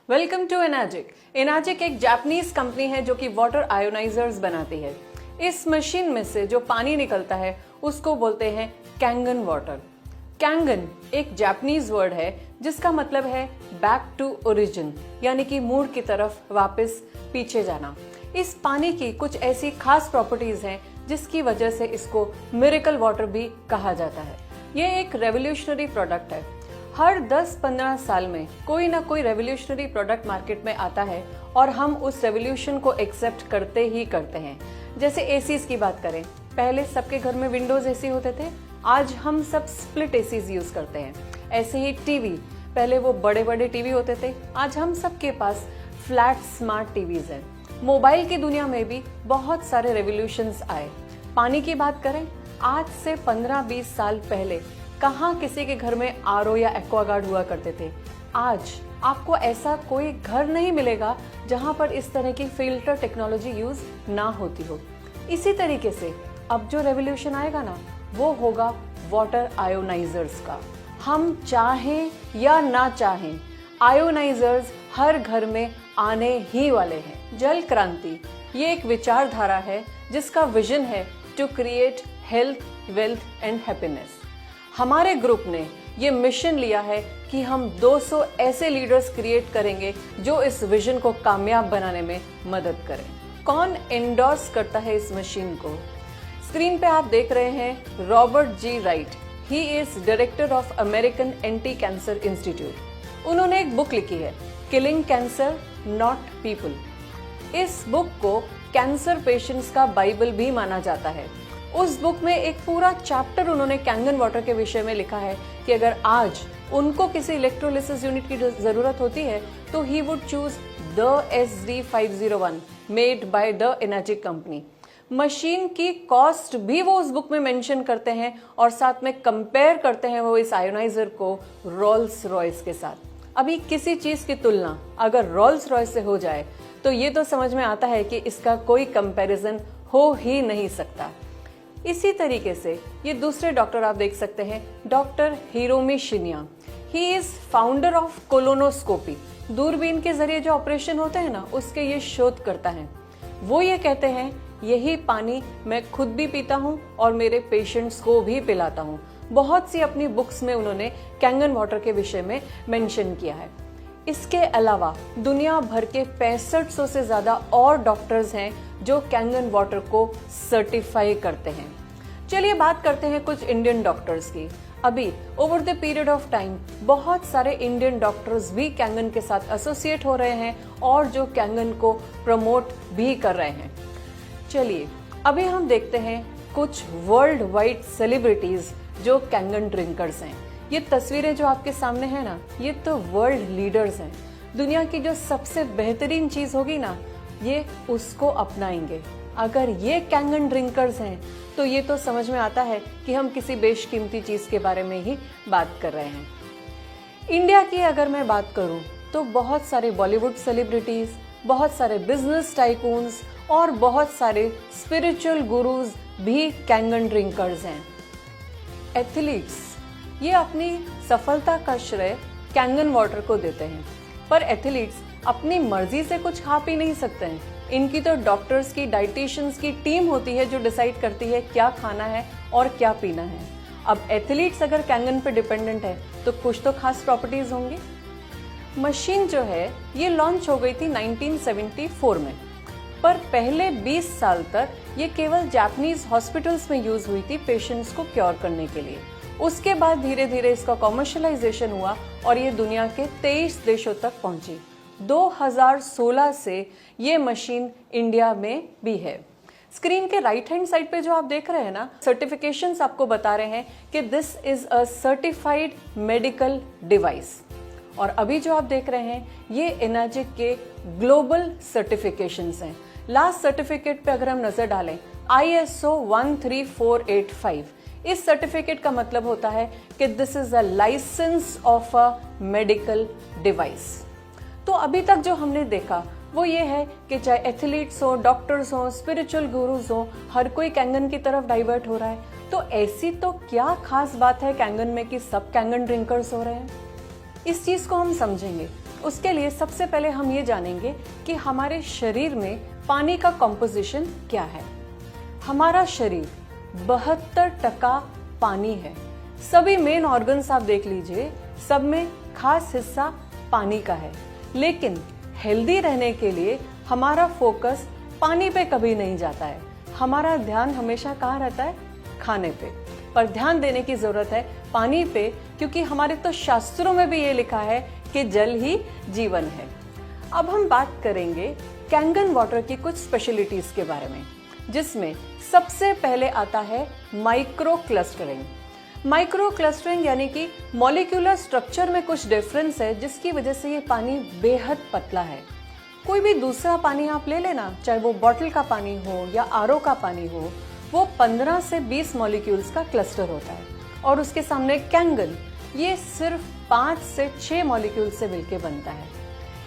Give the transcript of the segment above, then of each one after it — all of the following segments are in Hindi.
Welcome to Enagic. एनाजिक एक जापानीज कंपनी है जो कि वाटर आयोनाइजर्स बनाती है। इस मशीन में से जो पानी निकलता है उसको बोलते हैं कैंगन वाटर। कैंगन एक जापानीज वर्ड है जिसका मतलब है बैक टू ओरिजिन, यानी कि मूल की तरफ वापस पीछे जाना। इस पानी की कुछ ऐसी खास प्रॉपर्टीज हैं जिसकी वजह से इसको मिरेकल वाटर भी कहा जाता है। ये एक रेवोल्यूशनरी प्रोडक्ट है। हर 10-15 साल में कोई ना कोई रेवोल्यूशनरी प्रोडक्ट मार्केट में आता है और हम उस रेवोल्यूशन को एक्सेप्ट करते ही करते हैं। जैसे एसीज की बात करें, पहले सबके घर में विंडोज एसी होते थे, आज हम सब स्प्लिट एसीज यूज करते हैं। ऐसे ही टीवी, पहले वो बड़े बड़े टीवी होते थे, आज हम सबके पास फ्लैट स्मार्ट टीवीज हैं। मोबाइल की दुनिया में भी बहुत सारे रेवोल्यूशंस आए। पानी की बात करें, आज से 15-20 साल पहले कहाँ किसी के घर में आरओ या एक्वागार्ड हुआ करते थे। आज आपको ऐसा कोई घर नहीं मिलेगा जहां पर इस तरह की फिल्टर टेक्नोलॉजी यूज ना होती हो। इसी तरीके से अब जो रेवोल्यूशन आएगा ना, वो होगा वाटर आयोनाइजर्स का। हम चाहें या ना चाहें, आयोनाइजर्स हर घर में आने ही वाले हैं। जल क्रांति ये एक विचारधारा है जिसका विजन है to create health, wealth and happiness. हमारे ग्रुप ने ये मिशन लिया है कि हम 200 ऐसे लीडर्स क्रिएट करेंगे जो इस विजन को कामयाब बनाने में मदद करें। कौन एंडोर्स करता है इस मशीन को? स्क्रीन पे आप देख रहे हैं Robert ji Wright. He is director of American anti cancer institute. उन्होंने एक बुक लिखी है, किलिंग कैंसर नॉट पीपल। इस बुक को कैंसर पेशेंट्स का बाइबल भी माना जाता है। उस बुक में एक पूरा चैप्टर उन्होंने कैंगन वाटर के विषय में लिखा है कि अगर आज उनको किसी इलेक्ट्रोलिसिस यूनिट की जरूरत होती है तो he would choose the SD501 made by the Enagic company. Machine की कॉस्ट भी वो उस बुक में मेंशन करते हैं और साथ में कंपेयर करते हैं वो इस आयोनाइजर को रोल्स रॉयस के साथ। अभी किसी चीज की तुलना अगर रोल्स रॉयस से हो जाए तो ये तो समझ में आता है कि इसका कोई कंपैरिजन हो ही नहीं सकता। इसी तरीके से ये दूसरे डॉक्टर आप देख सकते हैं, doctor Hiromi शिनिया। He is founder of colonoscopy. दूरबीन के जरिए जो ऑपरेशन होते हैं ना, उसके ये शोध करता है। वो ये कहते हैं यही पानी मैं खुद भी पीता हूँ और मेरे पेशेंट्स को भी पिलाता हूँ। बहुत सी अपनी बुक्स में उन्होंने कैंगन वाटर के विषय में मेंशन किया है। इसके अलावा दुनिया भर के 6500 से ज्यादा और डॉक्टर्स हैं जो कैंगन वाटर को सर्टिफाई करते हैं। चलिए बात करते हैं कुछ इंडियन डॉक्टर्स की। अभी over the period of time बहुत सारे इंडियन डॉक्टर्स भी कैंगन के साथ एसोसिएट हो रहे हैं और जो कैंगन को प्रमोट भी कर रहे हैं। चलिए अभी हम देखते हैं कुछ वर्ल्ड वाइड सेलिब्रिटीज जो कैंगन ड्रिंकर्स हैं। ये तस्वीरें जो आपके सामने है ना, ये तो वर्ल्ड लीडर्स हैं। दुनिया की जो सबसे बेहतरीन चीज होगी ना, ये उसको अपनाएंगे। अगर ये कैंगन ड्रिंकर्स हैं तो ये तो समझ में आता है कि हम किसी बेशकीमती चीज के बारे में ही बात कर रहे हैं। इंडिया की अगर मैं बात करूं तो बहुत सारे बॉलीवुड सेलिब्रिटीज, बहुत सारे बिजनेस टाइकून्स और बहुत सारे स्पिरिचुअल गुरुज भी कैंगन ड्रिंकर्स हैं। एथलीट्स ये अपनी सफलता का श्रेय कैंगन वाटर को देते हैं, पर एथलीट्स अपनी मर्जी से कुछ खा पी नहीं सकते हैं। इनकी तो डॉक्टर्स की, डाइटिशियंस की टीम होती है जो डिसाइड करती है क्या खाना है और क्या पीना है। अब एथलीट्स अगर कैंगन पे डिपेंडेंट है तो कुछ तो खास प्रॉपर्टीज होंगी। मशीन जो है ये लॉन्च हो गई थी 1974 में, पर पहले 20 साल तक ये केवल जापानीज हॉस्पिटल्स में यूज हुई थी पेशेंट्स को क्योर करने के लिए। उसके बाद धीरे धीरे इसका कॉमर्शियलाइजेशन हुआ और ये दुनिया के 23 देशों तक पहुंची। 2016 से ये मशीन इंडिया में भी है। स्क्रीन के राइट हैंड साइड पे जो आप देख रहे हैं ना, सर्टिफिकेशंस आपको बता रहे हैं कि this is a certified medical device. और अभी जो आप देख रहे हैं ये एनाजिक के ग्लोबल सर्टिफिकेशंस हैं। लास्ट सर्टिफिकेट पे अगर हम नजर डालें, ISO 13485, इस सर्टिफिकेट का मतलब होता है कि this is a licence of a medical device. तो अभी तक जो हमने देखा वो ये है कि चाहे एथलीट्स हो, डॉक्टर्स हो, स्पिरिचुअल गुरुज हो, हर कोई कैंगन की तरफ डाइवर्ट हो रहा है। तो ऐसी तो क्या खास बात है कैंगन में कि सब कैंगन ड्रिंकर्स हो रहे हैं? इस चीज को हम समझेंगे उसके लिए सबसे पहले हम ये जानेंगे कि हमारे शरीर में पानी का कॉम्पोजिशन क्या है। हमारा शरीर 72% पानी है। सभी मेन ऑर्गन्स आप देख लीजिए, सब में खास हिस्सा पानी का है। लेकिन हेल्दी रहने के लिए हमारा फोकस पानी पे कभी नहीं जाता है। हमारा ध्यान हमेशा कहाँ रहता है? खाने पे। पर ध्यान देने की जरूरत है पानी पे, क्योंकि हमारे तो शास्त्रों में भी ये लिखा है कि जल ही जीवन है। अब हम बात करेंगे कैंगन वाटर की कुछ स्पेशलिटीज के बारे में, जिसमें सबसे पहले आता है माइक्रो क्लस्टरिंग। माइक्रो क्लस्टरिंग यानी कि मॉलिक्यूलर स्ट्रक्चर में कुछ डिफरेंस है, जिसकी वजह से ये पानी बेहद पतला है। कोई भी दूसरा पानी आप ले लेना, चाहे वो बॉटल का पानी हो या आरओ का पानी हो, वो 15 से 20 मॉलिक्यूल्स का क्लस्टर होता है। और उसके सामने कैंगन, ये सिर्फ 5 से 6 मॉलिक्यूल से मिलकर बनता है।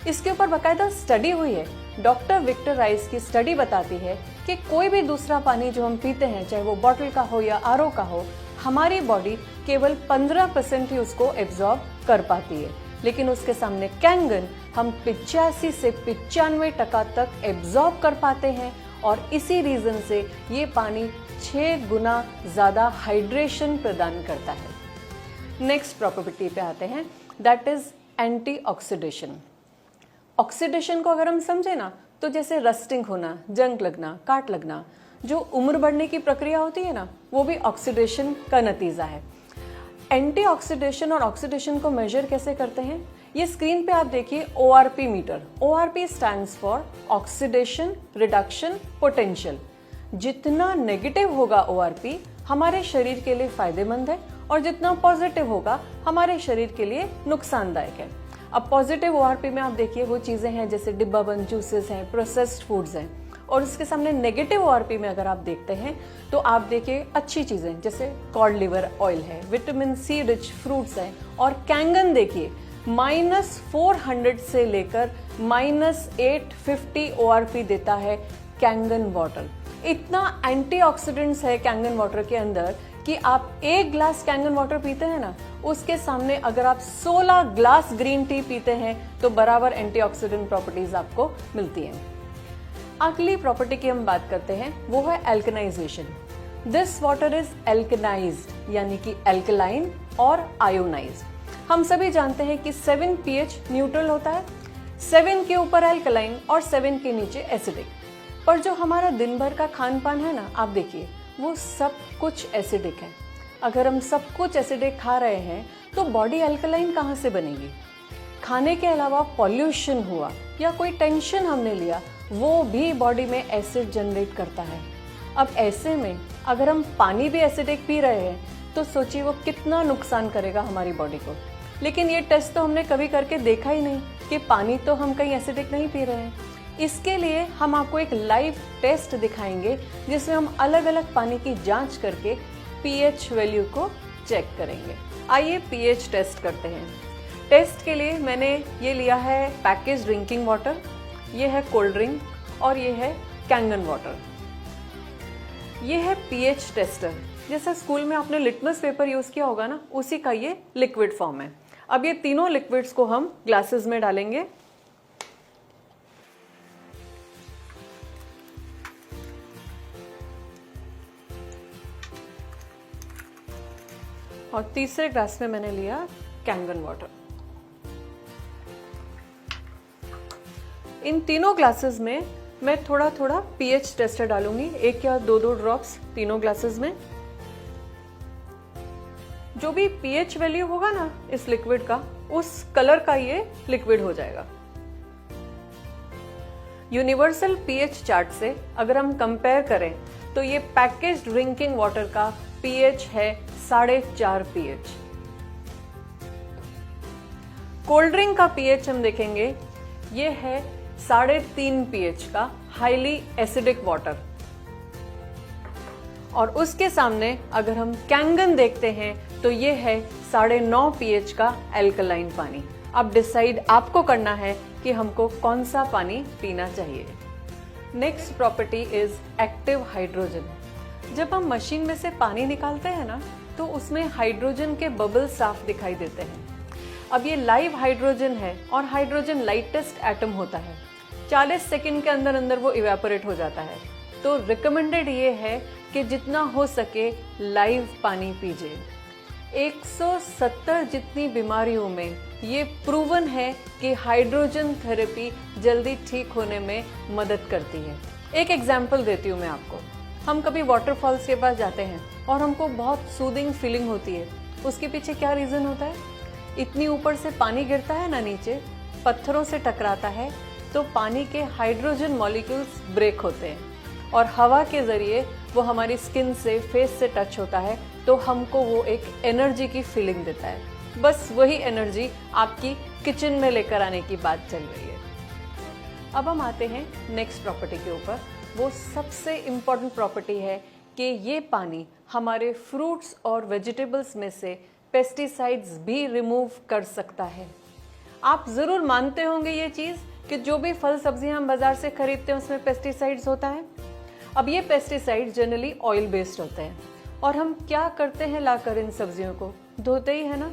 इसके ऊपर बाकायदा स्टडी हुई है। डॉक्टर विक्टर राइस की स्टडी बताती है कि कोई भी दूसरा पानी जो हम पीते हैं, चाहे वो बॉटल का हो या आरओ का हो, हमारी बॉडी केवल 15% ही उसको एब्जॉर्ब कर पाती है। लेकिन उसके सामने कैंगन हम 85 से 95% तक एब्जॉर्ब कर पाते हैं। और इसी रीजन से ये पानी 6 गुना ज्यादा हाइड्रेशन प्रदान करता है। नेक्स्ट प्रॉपर्टी पे आते हैं, दैट इज एंटीऑक्सीडेशन। ऑक्सीडेशन को अगर हम समझे ना, तो जैसे रस्टिंग होना, जंग लगना, काट लगना, जो उम्र बढ़ने की प्रक्रिया होती है ना, वो भी ऑक्सीडेशन का नतीजा है। एंटीऑक्सीडेशन और ऑक्सीडेशन को मेजर कैसे करते हैं? ये स्क्रीन पे आप देखिए ORP meter. ORP stands for oxidation reduction potential. जितना नेगेटिव होगा ORP हमारे शरीर के लिए फायदेमंद है, और जितना पॉजिटिव होगा हमारे शरीर के लिए नुकसानदायक है। अब पॉजिटिव ORP में आप देखिए वो चीजें हैं जैसे डिब्बा बंद जूसेस हैं, प्रोसेस्ड फूड्स हैं। और उसके सामने नेगेटिव ORP में अगर आप देखते हैं तो आप देखिए अच्छी चीजें जैसे कॉड लिवर ऑयल है, विटामिन C रिच फ्रूट्स हैं। और कैंगन देखिए -400 से लेकर -850 ORP देता है कैंगन वाटर। इतना एंटीऑक्सीडेंट्स है कैंगन वाटर के अंदर कि आप 1 ग्लास कैंगन वाटर पीते हैं ना, उसके सामने अगर आप 16 ग्लास ग्रीन टी पीते हैं तो बराबर एंटीऑक्सीडेंट प्रॉपर्टीज आपको मिलती हैं। अगली प्रॉपर्टी की हम बात करते हैं, वो है एल्कनाइजेशन। दिस वाटर इज एल्कनाइज्ड, यानी कि एल्कलाइन और आयोनाइज्ड। हम सभी जानते हैं कि 7 pH न्यूट्रल होता है, 7 के ऊपर एल्कलाइन और 7 के नीचे एसिडिक। पर जो हमारा दिन भर का खान पान है ना, आप देखिए वो सब कुछ एसिडिक है। अगर हम सब कुछ एसिडिक खा रहे हैं तो बॉडी एल्कलाइन कहाँ से बनेगी? खाने के अलावा पॉल्यूशन हुआ या कोई टेंशन हमने लिया, वो भी बॉडी में एसिड जनरेट करता है। अब ऐसे में अगर हम पानी भी एसिडिक पी रहे हैं तो सोचिए वो कितना नुकसान करेगा हमारी बॉडी को। लेकिन ये टेस्ट तो हमने कभी करके देखा ही नहीं कि पानी तो हम कहीं एसिडिक नहीं पी रहे हैं। इसके लिए हम आपको एक लाइव टेस्ट दिखाएंगे जिसमें हम अलग अलग पानी की जांच करके pH वैल्यू को चेक करेंगे। आइए pH टेस्ट करते हैं। टेस्ट के लिए मैंने ये लिया है पैकेज ड्रिंकिंग वाटर, ये है कोल्ड ड्रिंक और ये है कैंगन वाटर। ये है pH टेस्टर। जैसा स्कूल में आपने लिटमस पेपर यूज किया होगा ना, उसी का ये लिक्विड फॉर्म है। अब ये तीनों लिक्विड्स को हम ग्लासेस में डालेंगे। और तीसरे ग्लास में मैंने लिया कैंगन वाटर। इन तीनों ग्लासेस में मैं थोड़ा थोड़ा pH टेस्टर डालूंगी, 1 या 2 ड्रॉप्स तीनों ग्लासेस में। जो भी pH वैल्यू होगा ना इस लिक्विड का, उस कलर का ये लिक्विड हो जाएगा। यूनिवर्सल pH चार्ट से अगर हम कंपेयर करें तो ये पैकेज ड्रिंकिंग वाटर का pH है 4.5 pH। कोल्ड ड्रिंक का pH हम देखेंगे, ये है 3.5 pH का हाईली एसिडिक वाटर। और उसके सामने अगर हम कैंगन देखते हैं तो ये है 9.5 pH का एल्कलाइन पानी। अब डिसाइड आपको करना है कि हमको कौन सा पानी पीना चाहिए। Next property is active hydrogen. जब हम मशीन में से पानी निकालते हैं ना, तो उसमें हाइड्रोजन के बबल साफ दिखाई देते हैं। अब ये लाइव हाइड्रोजन है और हाइड्रोजन लाइटेस्ट एटम होता है, 40 सेकंड के अंदर अंदर वो इवेपोरेट हो जाता है। तो रिकमेंडेड ये है कि जितना हो सके लाइव पानी पीजिए। 170 जितनी बीमारियों में ये प्रूवन है कि हाइड्रोजन थेरेपी जल्दी ठीक होने में मदद करती है। एक एग्जाम्पल देती हूँ मैं आपको। हम कभी वाटरफॉल्स के पास जाते हैं और हमको बहुत सूदिंग फीलिंग होती है। उसके पीछे क्या रीज़न होता है? इतनी ऊपर से पानी गिरता है ना नीचे, पत्थरों से टकराता है, तो पानी के हाइड्रोजन मॉलिक्यूल्स ब्रेक होते हैं और हवा के ज़रिए वो हमारी स्किन से, फेस से टच होता है, तो हमको वो एक एनर्जी की फीलिंग देता है। बस वही एनर्जी आपकी किचन में लेकर आने की बात चल रही है। अब हम आते हैं नेक्स्ट प्रॉपर्टी के ऊपर। वो सबसे इम्पॉर्टेंट प्रॉपर्टी है कि ये पानी हमारे फ्रूट्स और वेजिटेबल्स में से पेस्टिसाइड्स भी रिमूव कर सकता है। आप ज़रूर मानते होंगे ये चीज़ कि जो भी फल सब्जियां हम बाज़ार से खरीदते हैं उसमें पेस्टिसाइड्स होता है। अब ये पेस्टिसाइड जनरली ऑयल बेस्ड होते हैं और हम क्या करते हैं, लाकर इन सब्जियों को धोते ही है ना।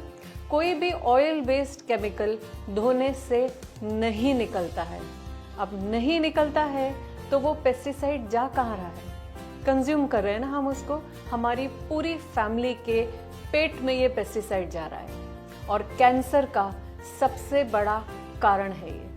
कोई भी ऑयल बेस्ड केमिकल धोने से नहीं निकलता है। अब नहीं निकलता है तो वो पेस्टिसाइड जा कहाँ रहा है? कंज्यूम कर रहे हैं ना हम उसको। हमारी पूरी फैमिली के पेट में ये पेस्टिसाइड जा रहा है और कैंसर का सबसे बड़ा कारण है ये।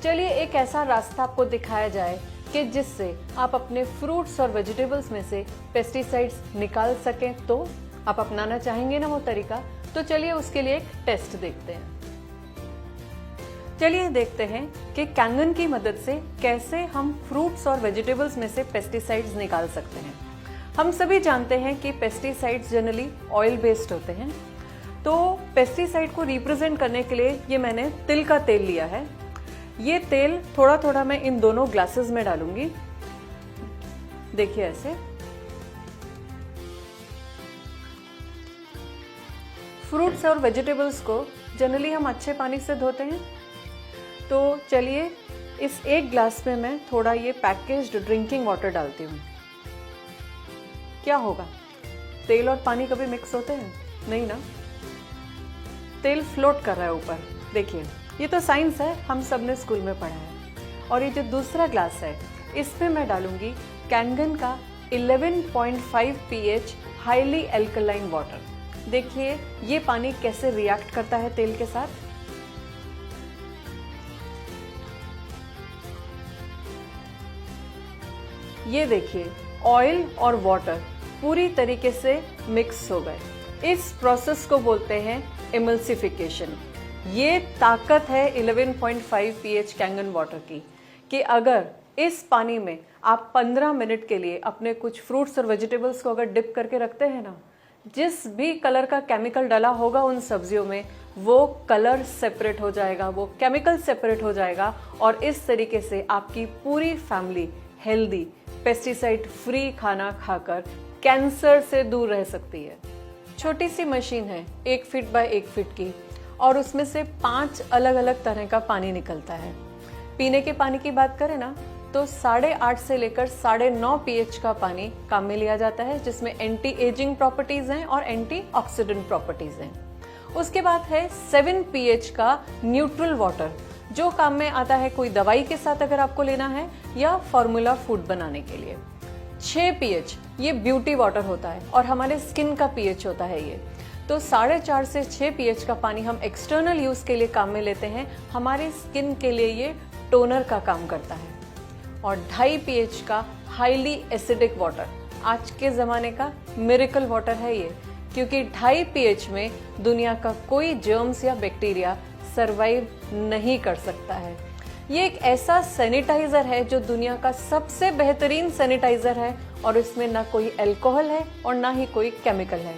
चलिए एक ऐसा रास्ता आपको दिखाया जाए कि जिससे आप अपने फ्रूट्स और वेजिटेबल्स में से पेस्टिसाइड्स निकाल सकें। तो आप अपनाना चाहेंगे ना वो तरीका? तो चलिए उसके लिए एक टेस्ट देखते हैं। चलिए देखते हैं कि कैंगन की मदद से कैसे हम फ्रूट्स और वेजिटेबल्स में से पेस्टिसाइड्स निकाल सकते हैं। हम सभी जानते हैं कि पेस्टिसाइड्स जनरली ऑयल बेस्ड होते हैं। तो पेस्टिसाइड को रिप्रेजेंट करने के लिए ये मैंने तिल का तेल लिया है। ये तेल थोड़ा थोड़ा मैं इन दोनों ग्लासेस में डालूंगी। देखिए ऐसे। फ्रूट्स और वेजिटेबल्स को जनरली हम अच्छे पानी से धोते हैं। तो चलिए इस एक ग्लास में मैं थोड़ा ये पैकेज्ड ड्रिंकिंग वाटर डालती हूँ। क्या होगा? तेल और पानी कभी मिक्स होते हैं? नहीं ना। तेल फ्लोट कर रहा है ऊपर। देखिए ये तो साइंस है, हम सब ने स्कूल में पढ़ा है। और ये जो दूसरा ग्लास है इसमें मैं डालूंगी कैंगन का 11.5 pH हाईली एल्कलाइन वाटर। देखिए ये पानी कैसे रिएक्ट करता है तेल के साथ। ये देखिए ऑयल और वाटर पूरी तरीके से मिक्स हो गए। इस प्रोसेस को बोलते हैं इमल्सिफिकेशन। ये ताकत है 11.5 pH कैंगन वाटर की कि अगर इस पानी में आप 15 मिनट के लिए अपने कुछ फ्रूट्स और वेजिटेबल्स को अगर डिप करके रखते हैं ना, जिस भी कलर का केमिकल डाला होगा उन सब्जियों में, वो कलर सेपरेट हो जाएगा, वो केमिकल सेपरेट हो जाएगा और इस तरीके से आपकी पूरी फैमिली हेल्दी, पेस्टिसाइड फ्री खाना खाकर कैंसर से दूर रह सकती है। छोटी सी मशीन है 1 फीट बाय 1 फीट की और उसमें से 5 अलग अलग तरह का पानी निकलता है। पीने के पानी की बात करें ना तो 8.5 से लेकर 9.5 pH का पानी काम में लिया जाता है, जिसमें एंटी एजिंग प्रॉपर्टीज हैं और एंटी ऑक्सीडेंट प्रॉपर्टीज हैं। उसके बाद है 7 pH का न्यूट्रल वाटर, जो काम में आता है कोई दवाई के साथ अगर आपको लेना है या फॉर्मूला फूड बनाने के लिए। 6 pH ये ब्यूटी वाटर होता है और हमारे स्किन का pH होता है ये। तो 4.5 से 6 pH का पानी हम एक्सटर्नल यूज के लिए काम में लेते हैं। हमारे स्किन के लिए ये टोनर का काम करता है। और 2.5 pH का हाईली एसिडिक वाटर आज के ज़माने का मिरेकल वाटर है ये, क्योंकि 2.5 pH में दुनिया का कोई जर्म्स या बैक्टीरिया सरवाइव नहीं कर सकता है। ये एक ऐसा सैनिटाइजर है जो दुनिया का सबसे बेहतरीन सैनिटाइजर है और इसमें ना कोई अल्कोहल है और ना ही कोई केमिकल है।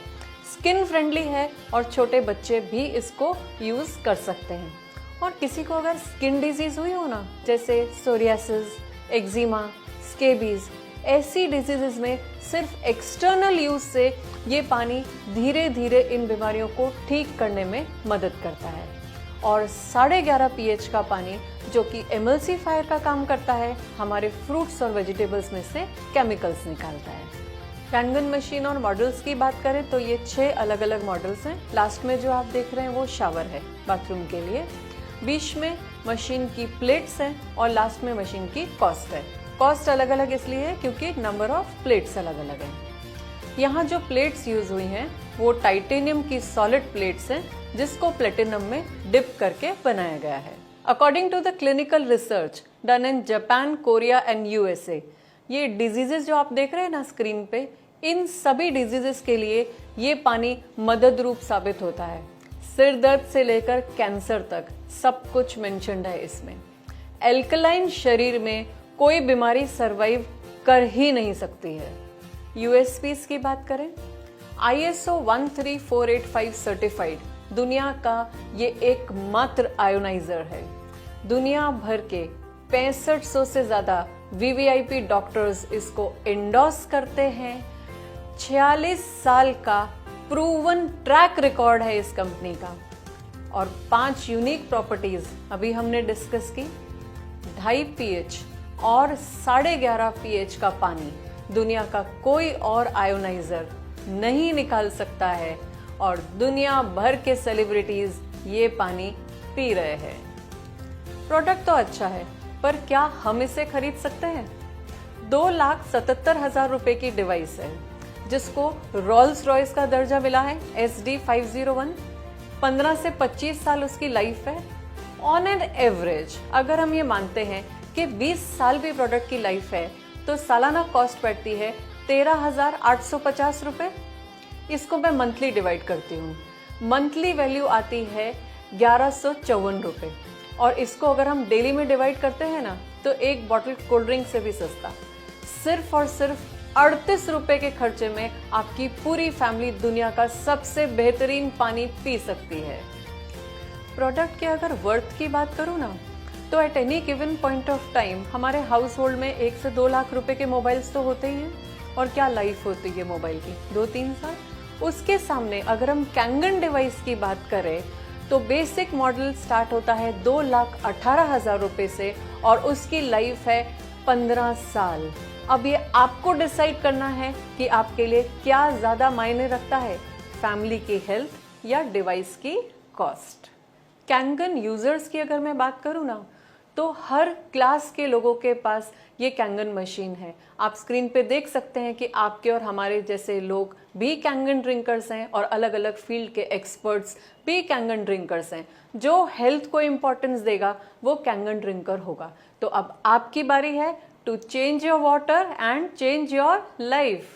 स्किन फ्रेंडली है और छोटे बच्चे भी इसको यूज कर सकते हैं। और किसी को अगर स्किन डिजीज हुई हो ना, जैसे सोरियासिस, एक्जिमा, स्केबीज, ऐसी डिजीजेस में सिर्फ एक्सटर्नल यूज से ये पानी धीरे धीरे इन बीमारियों को ठीक करने में मदद करता है। और 11.5 pH का पानी जो कि एमल्सिफायर का काम करता है, हमारे फ्रूट्स और वेजिटेबल्स में से केमिकल्स निकालता है। कैंगन मशीन और मॉडल्स की बात करें तो ये 6 अलग अलग मॉडल्स हैं। लास्ट में जो आप देख रहे हैं वो शावर है बाथरूम के लिए, बीच में मशीन की प्लेट्स हैं और लास्ट में मशीन की कॉस्ट है। कॉस्ट अलग अलग इसलिए है क्योंकि नंबर ऑफ प्लेट्स अलग अलग हैं। यहाँ जो प्लेट्स यूज हुई हैं वो टाइटेनियम की सॉलिड प्लेट्स हैं जिसको प्लेटिनम में डिप करके बनाया गया है। According to the clinical research done in Japan, Korea and USA, ये डिजीजेस जो आप देख रहे हैं ना स्क्रीन पे, इन सभी डिजीजेस के लिए ये पानी मदद रूप साबित होता है। सिर दर्द से लेकर कैंसर तक सब कुछ मेंशन्ड है इसमें। एल्कलाइन शरीर में कोई बीमारी सरवाइव कर ही नहीं सकती है। यूएसपीज की बात करें, ISO 13485 सर्टिफाइड दुनिया का ये एकमात्र आयोनाइजर है। दुनिया भर के 6500 से ज्यादा VVIP डॉक्टर्स इसको एंडोर्स करते हैं। 46 साल का प्रूवन ट्रैक रिकॉर्ड है इस कंपनी का और 5 यूनिक प्रॉपर्टीज अभी हमने डिस्कस की। 2.5 pH और 11.5 pH का पानी दुनिया का कोई और आयोनाइजर नहीं निकाल सकता है और दुनिया भर के सेलिब्रिटीज ये पानी पी रहे हैं। प्रोडक्ट तो अच्छा है पर क्या हम इसे खरीद सकते हैं? 2,77,000 रुपए की डिवाइस है जिसको रोल्स रॉयस का दर्जा मिला है SD501। 15 से 25 साल उसकी लाइफ है। ऑन एन एवरेज अगर हम ये मानते हैं कि 20 साल भी प्रोडक्ट की लाइफ है तो सालाना कॉस्ट पड़ती है 13,850 रुपए। इसको मैं मंथली डिवाइड करती हूँ, मंथली वैल्यू आती है 1154 रुपए और इसको अगर हम डेली में डिवाइड करते हैं ना तो एक बॉटल कोल्ड ड्रिंक से भी सस्ता। सिर्फ और सिर्फ 38 रुपए के खर्चे में आपकी पूरी फैमिली दुनिया का सबसे बेहतरीन पानी पी सकती है। प्रोडक्ट के अगर वर्थ की बात करूँ ना तो at any given point of time हमारे हाउस होल्ड में 1 से 2 लाख रुपए के मोबाइल्स तो होते ही हैं। और क्या लाइफ होती है मोबाइल की, 2-3 साल। उसके सामने अगर हम कैंगन डिवाइस की बात करें तो बेसिक मॉडल स्टार्ट होता है 2,18,000 रुपए से और उसकी लाइफ है 15 साल। अब ये आपको डिसाइड करना है कि आपके लिए क्या ज्यादा मायने रखता है, फैमिली की हेल्थ या डिवाइस की कॉस्ट। कैंगन यूजर्स की अगर मैं बात करूँ ना तो हर क्लास के लोगों के पास ये कैंगन मशीन है। आप स्क्रीन पे देख सकते हैं कि आपके और हमारे जैसे लोग भी कैंगन ड्रिंकर्स हैं और अलग अलग फील्ड के एक्सपर्ट्स भी कैंगन ड्रिंकर्स हैं। जो हेल्थ को इम्पोर्टेंस देगा वो कैंगन ड्रिंकर होगा। तो अब आपकी बारी है to change your water and change your life.